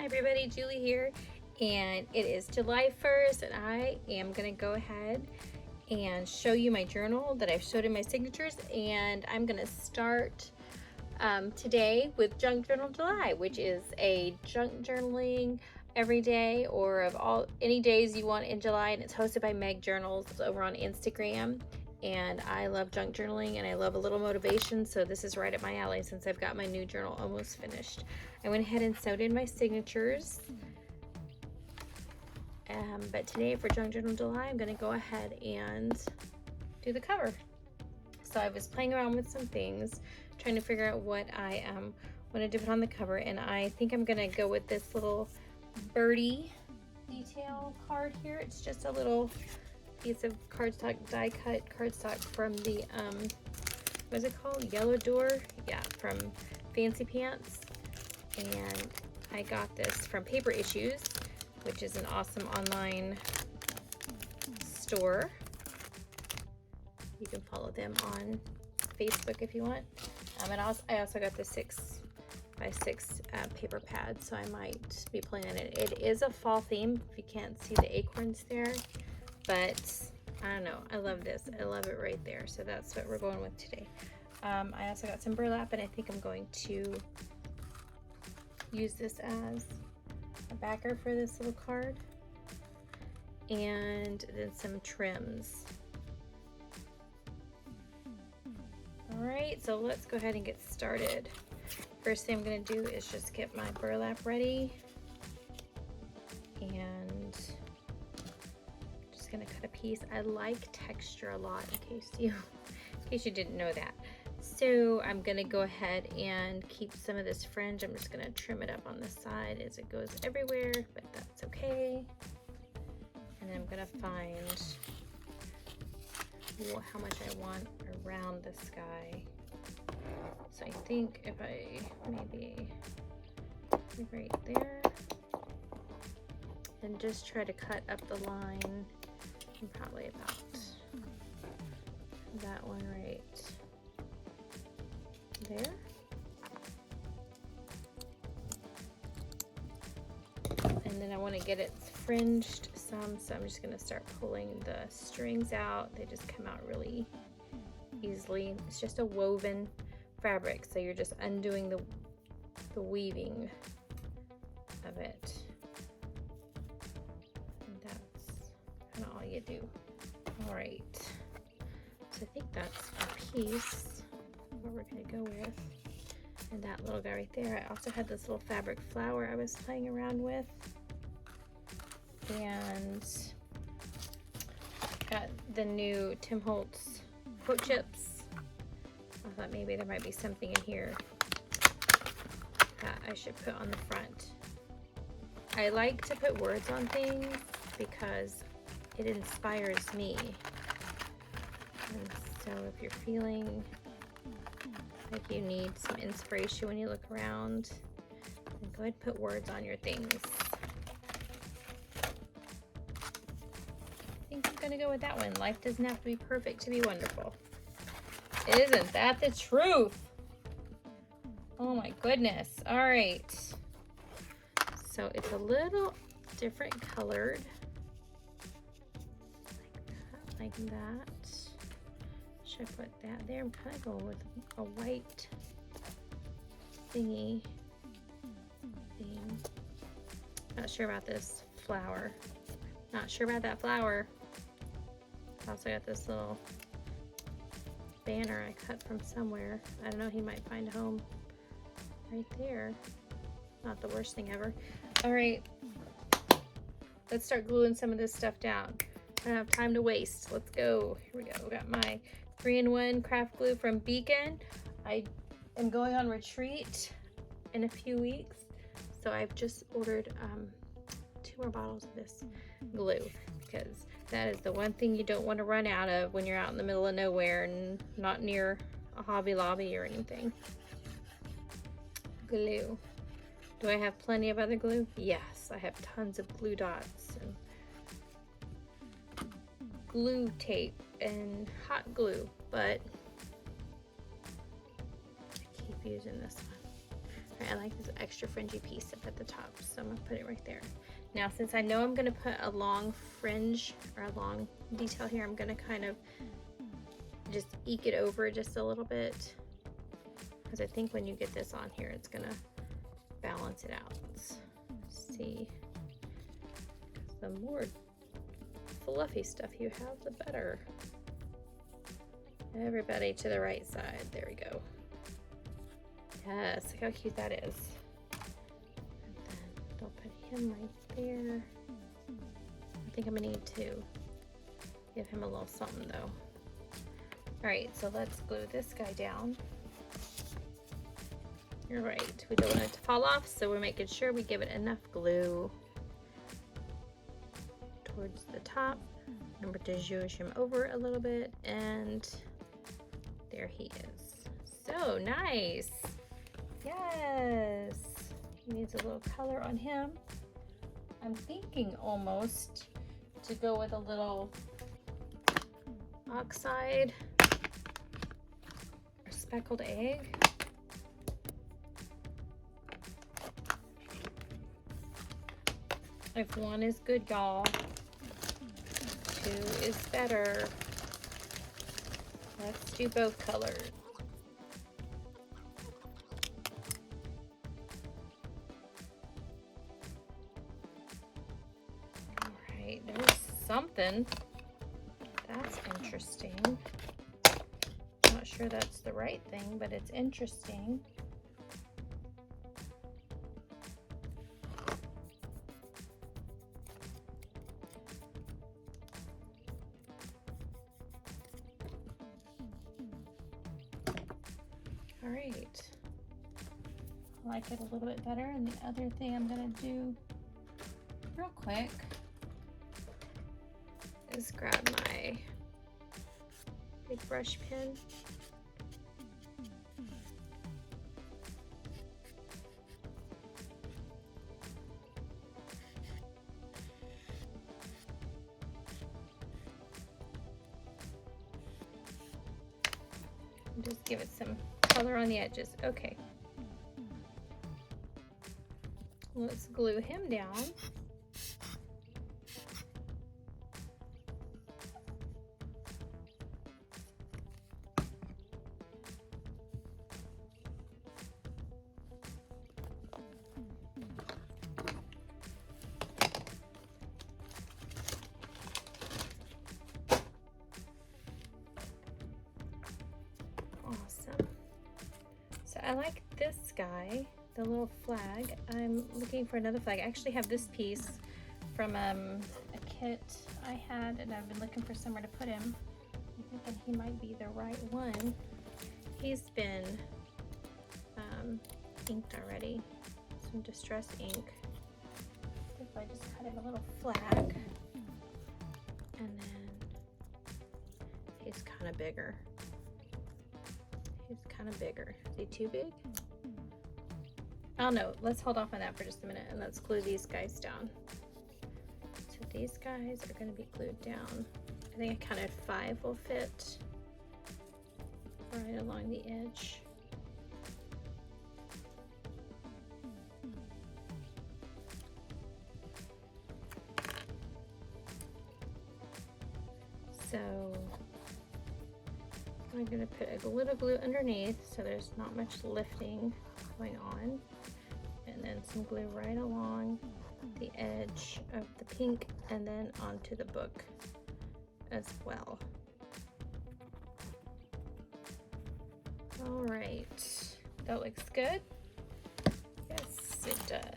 Hi everybody, Julie here, and it is July 1st, and I am going to go ahead and show you my journal that I've showed in my signatures, and I'm going to start today with Junk Journal July, which is a junk journaling every day or of any days you want in July, and it's hosted by Meg Journals. It's over on Instagram. And I love junk journaling and I love a little motivation, so this is right up my alley since I've got my new journal almost finished. I went ahead and sewed in my signatures, but today for Junk Journal July I'm going to go ahead and do the cover. So I was playing around with some things, trying to figure out what I wanted to put on the cover, and I think I'm going to go with this little birdie detail card here. It's just a little piece of cardstock, die cut cardstock from the what is it called, Yellow Door, yeah, from Fancy Pants. And I got this from Paper Issues, which is an awesome online store. You can follow them on Facebook if you want. And I also got the 6x6 paper pad, so I might be playing in it. It is a fall theme, if you can't see the acorns there. But I don't know, I love this. I love it right there. So that's what we're going with today. I also got some burlap, and I think I'm going to use this as a backer for this little card. And then some trims. All right, so let's go ahead and get started. First thing I'm going to do is just get my burlap ready. And gonna cut a piece. I like texture a lot, in case you didn't know that. So I'm gonna go ahead and keep some of this fringe. I'm just gonna trim it up on the side as it goes everywhere, but that's okay. And then I'm gonna find how much I want around the sky. So I think if I maybe right there, and just try to cut up the line. Probably about that one right there. And then I want to get it fringed some, so I'm just going to start pulling the strings out. They just come out really easily. It's just a woven fabric, so you're just undoing the weaving of it. All you do. All right, so I think that's a piece what we're going to go with, and that little guy right there. I also had this little fabric flower I was playing around with, and got the new Tim Holtz quote chips. I thought maybe there might be something in here that I should put on the front. I like to put words on things because it inspires me. And so if you're feeling like you need some inspiration when you look around, then go ahead and put words on your things. I think I'm gonna go with that one. Life doesn't have to be perfect to be wonderful. Isn't that the truth? Oh my goodness. All right. So it's a little different colored. Like that. Should I put that there? I'm kind of going with a white thingy thing. Not sure about this flower. Not sure about that flower. I also got this little banner I cut from somewhere. I don't know, he might find a home right there. Not the worst thing ever. All right, let's start gluing some of this stuff down. I don't have time to waste. Let's go. Here we go. We got my 3-in-1 craft glue from Beacon. I am going on retreat in a few weeks, so I've just ordered 2 more bottles of this glue, because that is the one thing you don't want to run out of when you're out in the middle of nowhere and not near a Hobby Lobby or anything. Glue. Do I have plenty of other glue? Yes, I have tons of glue dots and glue tape and hot glue, but I keep using this one. I like this extra fringy piece up at the top, so I'm gonna put it right there. Now, since I know I'm gonna put a long fringe or a long detail here, I'm gonna kind of just eke it over just a little bit, because I think when you get this on here, it's gonna balance it out. Let's see. The more fluffy stuff you have, the better. Everybody to the right side. There we go. Yes, look how cute that is. And then don't put him right there. I think I'm gonna need to give him a little something though. All right, so let's glue this guy down. All right, we don't want it to fall off, so we're making sure we give it enough glue towards the top. Remember to zhuzh him over a little bit, and there he is. So nice. Yes. He needs a little color on him. I'm thinking almost to go with a little oxide or speckled egg. If one is good, y'all, two is better. Let's do both colors. All right, there's something. That's interesting. Not sure that's the right thing, but it's interesting. All right, I like it a little bit better. And the other thing I'm gonna do real quick is grab my big brush pen. And just give it some color on the edges. Okay. Let's glue him down. Awesome. So I like this guy, the little flag. I'm looking for another flag. I actually have this piece from a kit I had, and I've been looking for somewhere to put him. I'm thinking he might be the right one. He's been inked already, some distress ink. If I just cut him a little flag, and then he's kind of bigger. He's kind of bigger. Is he too big? Oh no, let's hold off on that for just a minute and let's glue these guys down. So these guys are going to be glued down. I think I counted 5 will fit right along the edge. So I'm going to put a little glue underneath so there's not much lifting going on, and then some glue right along the edge of the pink and then onto the book as well. All right, that looks good. Yes, it does.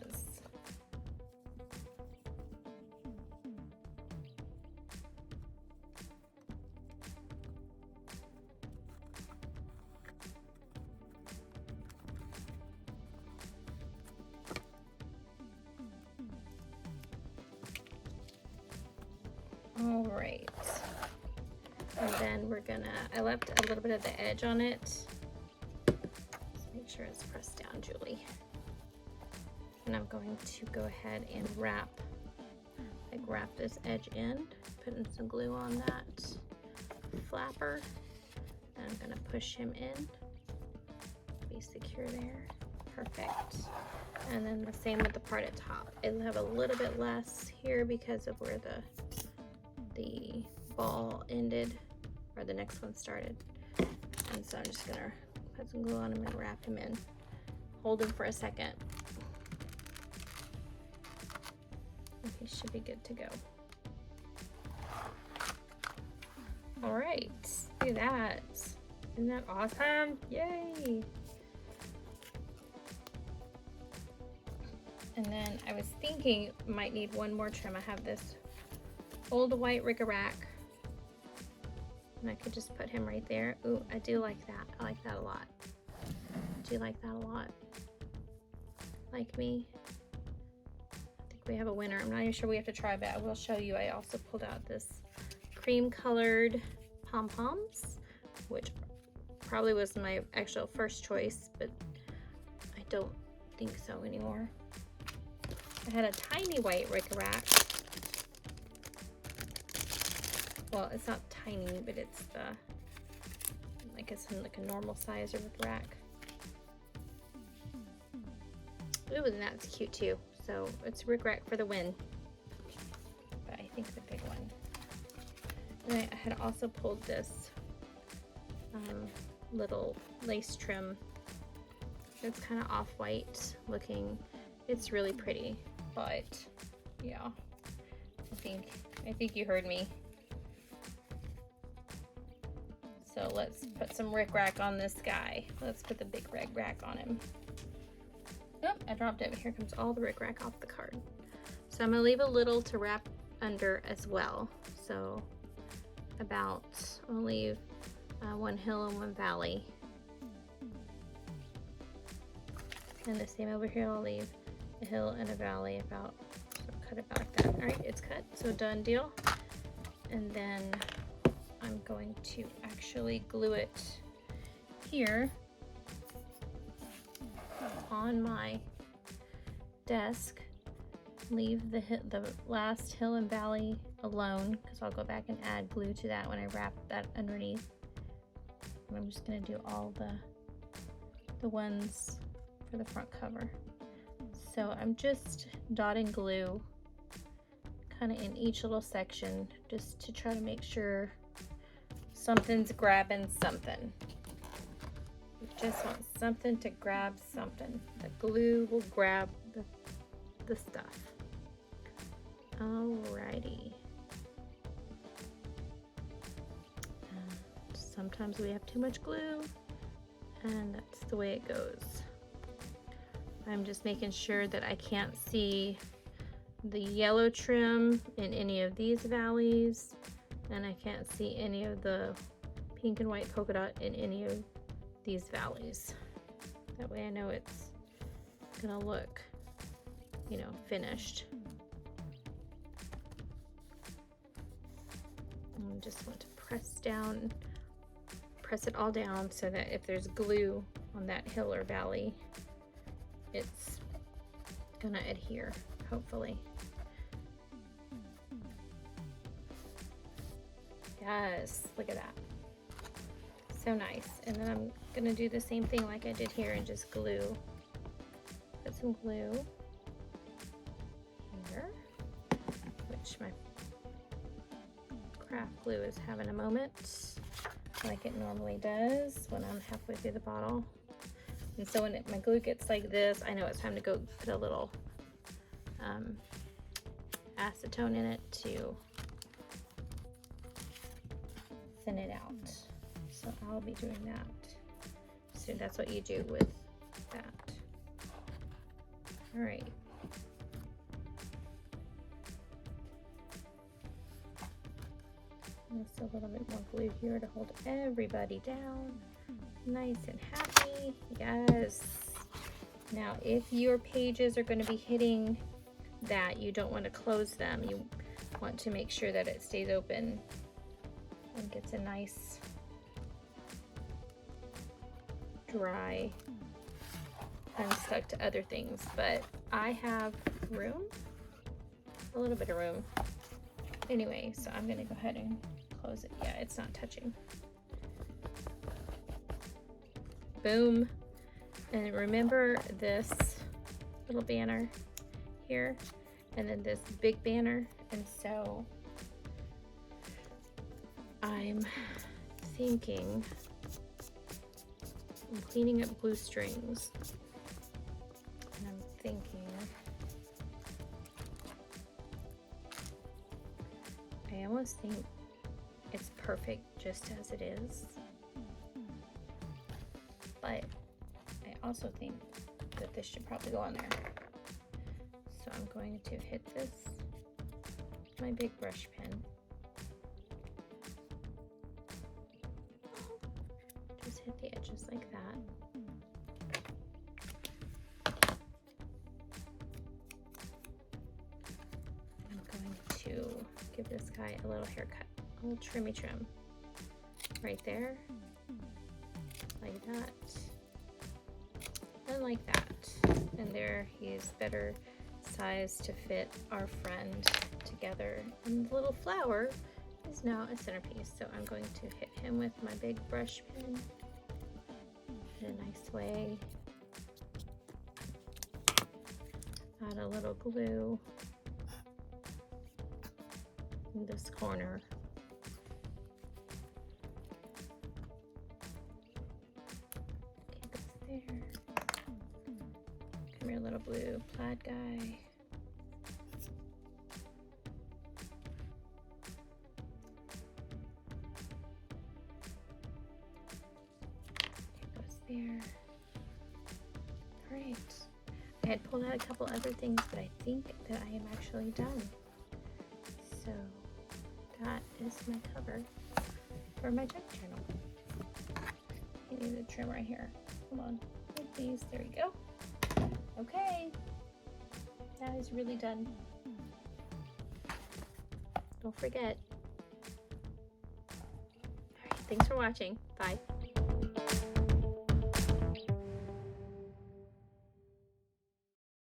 All right, and then we're gonna, I left a little bit of the edge on it. Just make sure it's pressed down, Julie. And I'm going to go ahead and wrap this edge in, putting some glue on that flapper. And I'm gonna push him in, be secure there. Perfect. And then the same with the part at top. It'll have a little bit less here because of where the ball ended, or the next one started. And so I'm just gonna put some glue on them and wrap them in. Hold them for a second. Okay, should be good to go. All right, look at that. Isn't that awesome? Yay! And then I was thinking might need one more trim. I have this old white Ric-A-Rac, and I could just put him right there. Ooh, I do like that. I like that a lot. Do you like that a lot? Like me? I think we have a winner. I'm not even sure we have to try, but I will show you. I also pulled out this cream colored pom-poms, which probably was my actual first choice, but I don't think so anymore. I had a tiny white Ric-A-Rac. Well, it's not tiny, but it's the, I guess in like a normal size Ric-A-Rac. Ooh, and that's cute too. So it's Ric-A-Rac for the win. But I think the big one. And I had also pulled this little lace trim. It's kind of off-white looking. It's really pretty, but yeah, I think you heard me. So let's put some Ric-A-Rac on this guy. Let's put the big Ric-A-Rac on him. Oh, I dropped it. Here comes all the Ric-A-Rac off the card. So I'm gonna leave a little to wrap under as well. So I'll leave one hill and one valley. And the same over here, I'll leave a hill and a valley about, so cut it like that. All right, it's cut, so done deal. And then I'm going to actually glue it here on my desk. Leave the last hill and valley alone, because I'll go back and add glue to that when I wrap that underneath. And I'm just going to do all the ones for the front cover. So I'm just dotting glue kind of in each little section, just to try to make sure something's grabbing something. You just want something to grab something. The glue will grab the stuff. Alrighty. Sometimes we have too much glue, and that's the way it goes. I'm just making sure that I can't see the yellow trim in any of these valleys, and I can't see any of the pink and white polka dot in any of these valleys. That way I know it's gonna look, you know, finished. And just want to press it all down so that if there's glue on that hill or valley, it's gonna adhere, hopefully. Yes, look at that. So nice. And then I'm gonna do the same thing like I did here and just glue. Put some glue here, which my craft glue is having a moment, like it normally does when I'm halfway through the bottle. And so when my glue gets like this, I know it's time to go put a little acetone in it to thin it out. So I'll be doing that. So that's what you do with that. All right. Just a little bit more glue here to hold everybody down. Nice and happy. Yes. Now, if your pages are going to be hitting that, you don't want to close them. You want to make sure that it stays open and gets a nice dry, unstuck to other things. But I have room, a little bit of room. Anyway, so I'm going to go ahead and close it. Yeah, it's not touching. Boom. And remember this little banner here, and then this big banner. And so I'm thinking I'm cleaning up glue strings, and I'm thinking I almost think it's perfect just as it is, but I also think that this should probably go on there. So I'm going to hit this with my big brush pen. Just hit the edges like that. I'm going to give this guy a little haircut, a little trimmy trim right there, like that, and like that. And there, he's better sized to fit our friend together. And the little flower is now a centerpiece. So I'm going to hit him with my big brush pen in a nice way. Add a little glue in this corner. Keep this there. Come here, little blue plaid guy. There. All right. I had pulled out a couple other things, but I think that I am actually done. So that is my cover for my junk journal. I need a trim right here. Come on, please. There you go. Okay. That is really done. Don't forget. All right. Thanks for watching. Bye.